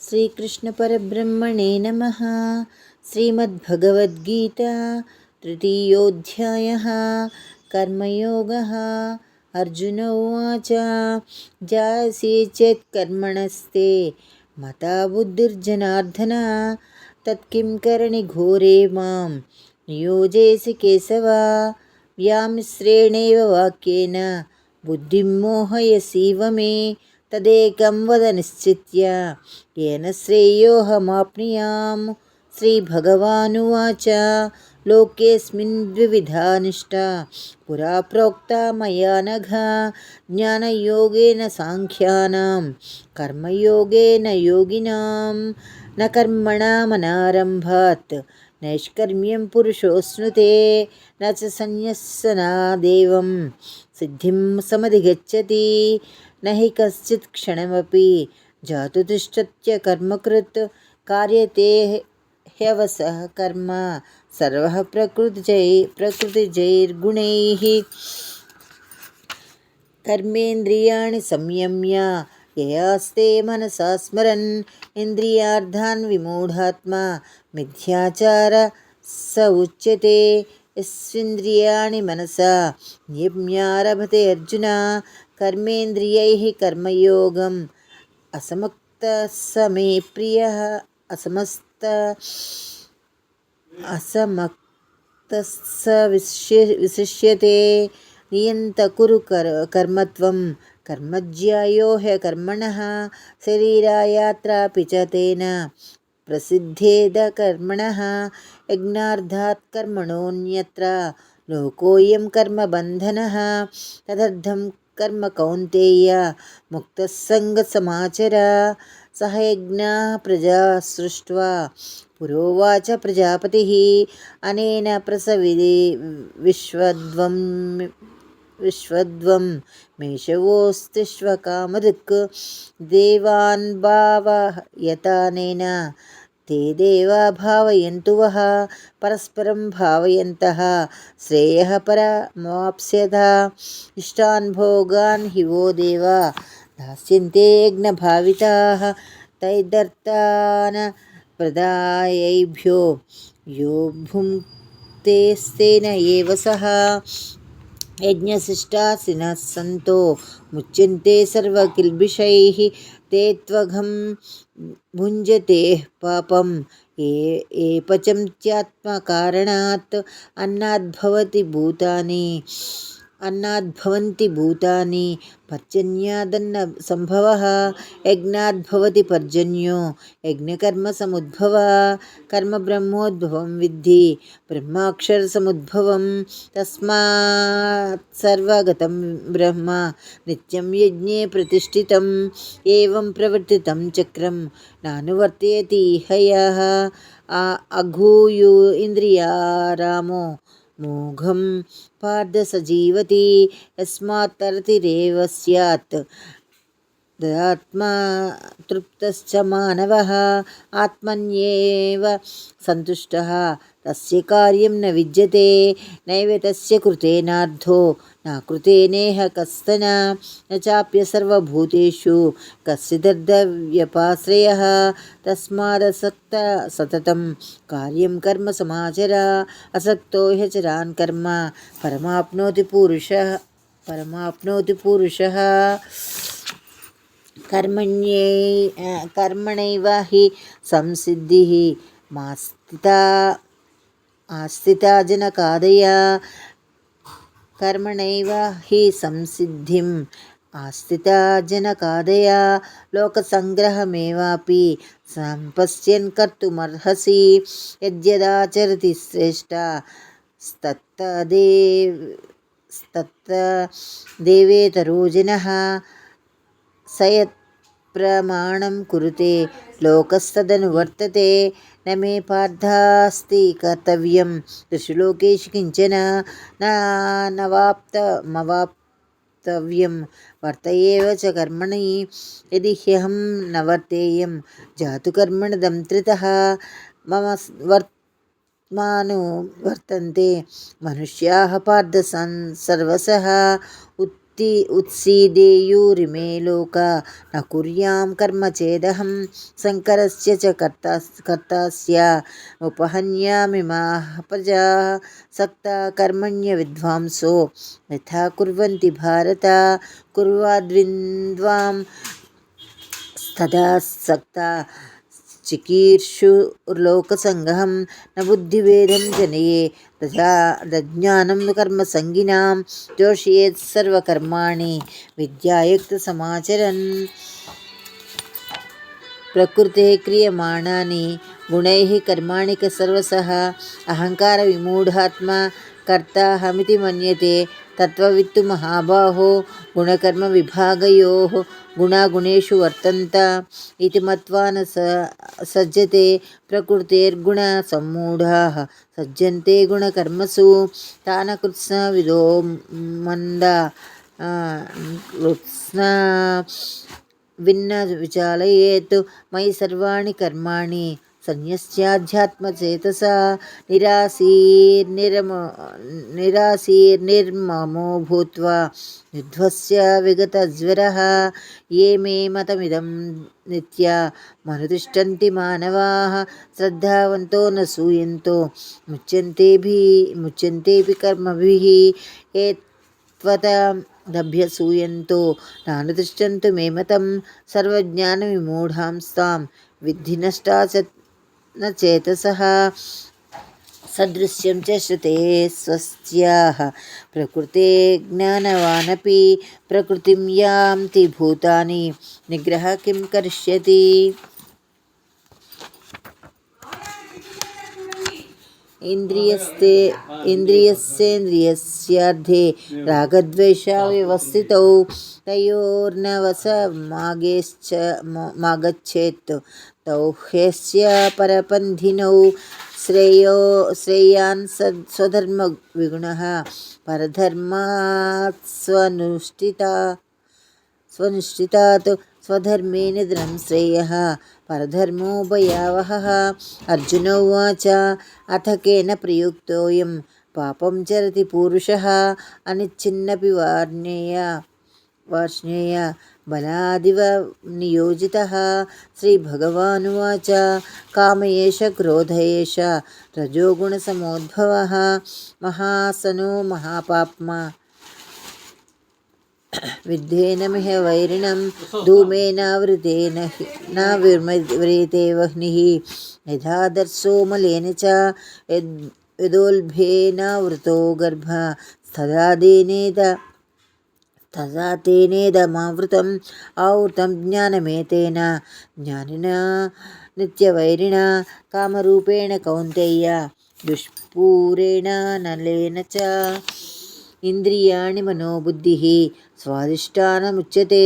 శ్రీకృష్ణపరబ్రహ్మణే నమః. శ్రీమద్భగవద్గీత తృతీయోऽధ్యాయः. కర్మయోగः. అర్జున ఉవాచ జాయసి చేత్ కర్మణస్తే మతా బుద్ధిర్జనార్దన తత్కిం కరణి ఘోరే మాం నియోజయసి కేశవ. వ్యామిశ్రేణేవ వాక్యేన బుద్ధిం మోహయసీవ మే తదేకం వద నిశ్చిత్య येन श्रेयोऽहमाप्नुयाम्. श्रीभगवानुवाच लोकेऽस्मिन् द्विविधा निष्ठा पुरा प्रोक्ता मया नघ. ज्ञानयोगेन सांख्यानां कर्मयोगेन योगिनां न कर्मणामनारम्भात् नैष्कर्म्यं पुरुषोऽश्नुते न च सन्न्यस्सनादेवं सिद्धिं समधिगच्छति न हि कश्चित् क्षणमपि जातु तिष्ठत्य कर्मकृत् कार्यते ह्यवसः कर्म सर्वः प्रकृतिजैर्गुणैः. कर्मेन्द्रियाणि संयम्य ययास्ते मनसा स्मरन् इन्द्रियार्थान् विमूढात्मा मिथ्याचार स उच्यते. यस्विन्द्रियाणि मनसा नियम्यारभते अर्जुन कर्मेन्द्रियैः कर्मयोगम् असमक्तः स मे प्रियः. असमक्तः स विशिष्यते. नियन्तकुरु कर्मत्वं कर्मज्यायो ह्यकर्मणः शरीरायात्रापि च तेन प्रसिद्धेद कर्मणः. यज्ञार्थात् कर्मणोऽन्यत्र लोकोऽयं कर्मबन्धनः. तदर्थं कर्म कौन्तेय मुक्तः संगसमाचर. सह यज्ञः प्रजा सृष्ट्वा पुरोवाच प्रजापतिः अनेन प्रसविदे विश्वद्वं मेषवोऽस्तिष्वकामधुक्. देवान् भावयतानेन ते देवा भावयन्तु वः. परस्परं भावयन्तः श्रेयः परमाप्स्यथ. इष्टान् भोगान् हि वो देवा दास्यन्ते यज्ञभाविताः. तैर्दत्तान् प्रदायैभ्यो यो भुङ्क्तेस्तेन एव सः. यज्ञशिष्टासिनः सन्तो मुच्यन्ते सर्वकिल्बिषैः. ते त्वघं भुञ्जते पापम् एपचन्त्यात्मकारणात्. अन्नाद्भवन्ति भूतानि पर्जन्यादन्न सम्भवः. यज्ञाद्भवति पर्जन्यो यज्ञकर्मसमुद्भवः. कर्म ब्रह्मोद्भवं विद्धि ब्रह्माक्षरसमुद्भवं. तस्मात् सर्वगतं ब्रह्म नित्यं यज्ञे प्रतिष्ठितम्. एवं प्रवर्तितं चक्रं नानुवर्तयति ह्यः. अघूयु इन्द्रियारामो मोघं पार्थ स जीवति. यस्मात् तरतिरेव स्यात् तदात्मा तृप्तश्च मानवः. आत्मन्येव सन्तुष्टः तस्य कार्यं न विद्यते. नैव तस्य कृतेनार्थो न कृतेनेह कश्चन. न चाप्य सर्वभूतेषु कश्चिदर्थव्यपाश्रयः. तस्मादसक्त सततं कार्यं कर्म समाचर. असक्तो ह्यचरान् कर्म परमाप्नोति पुरुषः. कर्मणैव हि संसिद्धिः आस्थिता जनकादय. कर्मणैव हि संसिद्धिम् आस्थिता जनकादय. लोकसङ्ग्रहमेवापि सम्पश्यन् कर्तुमर्हसि. यद्यदाचरति श्रेष्ठा स्तत्तदेवेतरो जनः. स यत्प्रमाणं कुरुते लोकस्तदनुवर्तते. न मे पार्थास्ति कर्तव्यं त्रिषु लोकेषु किञ्चन. नवाप्तमवाप्तव्यं वर्त एव च कर्मणि. यदि ह्यहं न वर्तेयं जातु कर्मणि दंत्रितः. मम वर्तन्ते मनुष्याः पार्थ सर्वशः. उत्सीदेयुरिमे लोका न कुर्यां कर्म चेदहं शङ्करस्य च कर्तास्य उपहन्यामिमाः प्रजाः सक्ता कर्मण्य विद्वांसो यथा कुर्वन्ति भारत कुर्वाद्विन्द्वां तदा सक्ता चिकीर्षुर्लोकसङ्गहं न बुद्धिभेदं जनये दज्ञानं कर्मसङ्गिनां जोषयेत् सर्वकर्माणि विद्यायुक्तसमाचरन् प्रकृते क्रियमाणानि गुणैः कर्माणि सर्वशः अहङ्कारविमूढात्मा कर्ताहमिति मन्यते तत्त्ववित्तु महाबाहो गुणकर्मविभागयोः गुणागुणेषु वर्तन्त इति मत्वा न सज्जते प्रकृतेर्गुणसम्मूढाः सज्जन्ते गुणकर्मसु तान कृत्स्नविदो मन्दा कृत्स्ना विन्न विचालयेत् मयि सर्वाणि कर्माणि सन्न्यस्याध्यात्मचेतसा निराशीर्निर्ममो भूत्वा युद्धस्य विगतज्वरः ये मे मतमिदं नित्या मनुतिष्ठन्ति मानवाः श्रद्धावन्तो न सूयन्तो मुच्यन्तेऽपि कर्मभिः ये त्वदभ्यसूयन्तो नानुतिष्ठन्तु मे मतं सर्वज्ञानविमूढांस्तां विद्धि नष्टा न चेतसः सदृश्यं च श्रुते स्वस्याः प्रकृते ज्ञानवानपि प्रकृतिं यान्ति भूतानि निग्रह किं करिष्यति इन्द्रियस्येन्द्रियस्यार्धे रागद्वेषा व्यवस्थितौ तयोर्नवसमागच्छेत् तौ ह्यस्य परपन्थिनौ श्रेयान् स्वधर्मविगुणः परधर्मात् स्वनुष्ठितात् स्वधर्मे निधनं श्रेयः परधर्मो भयावहः अर्जुन उवाच अथ केन प्रयुक्तोऽयं पापं चरति पूरुषः अनिच्छिन्नपि वार्ष्णेय बलादिव नियोजितः श्रीभगवानुवाच काम एष क्रोध एष रजोगुणसमोद्भवः महासनो महापाप्मा विद्धेनमिह वैरिणं धूमेनावृते वह्निः यथादर्शो मलेन च यदोल्बेनावृतो गर्भः तदा तेनेदमावृतम् आवृतं ज्ञानमेतेन ज्ञानिना नित्यवैरिणा कामरूपेण कौन्तेय दुष्पूरेण नलेन च इंद्रियाणि मनोबुद्धिः स्वाधिष्ठानमुच्यते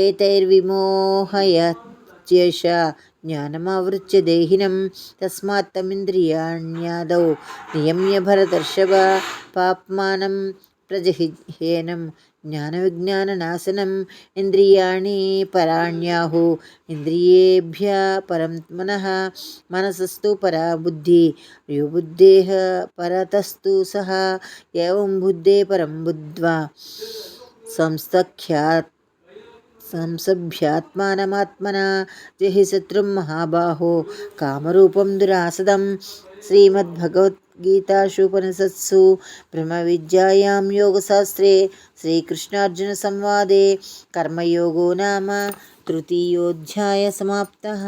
एतैर्विमोहयत्येष ज्ञानमावृत्य देहिनं तस्मात् तमिन्द्रियाण्यादौ नियम्य भरतर्षभ पाप्मानं प्रजह्येनं ज्ञानविज्ञाननाशनम् इन्द्रियाणि पराण्याहुः इन्द्रियेभ्यः परं मनः मनसस्तु परा बुद्धिः यो बुद्धेः परतस्तु सः एवं बुद्धे परं बुद्ध्वा संसभ्यात्मानमात्मना जहि शत्रुं महाबाहो कामरूपं दुरासदं श्रीमद्भगवद्गीतासूपनिषत्सु ब्रह्मविद्यायां योगशास्त्रे श्रीकृष्णार्जुनसंवादे कर्मयोगो नाम तृतीयोऽध्यायः समाप्तः।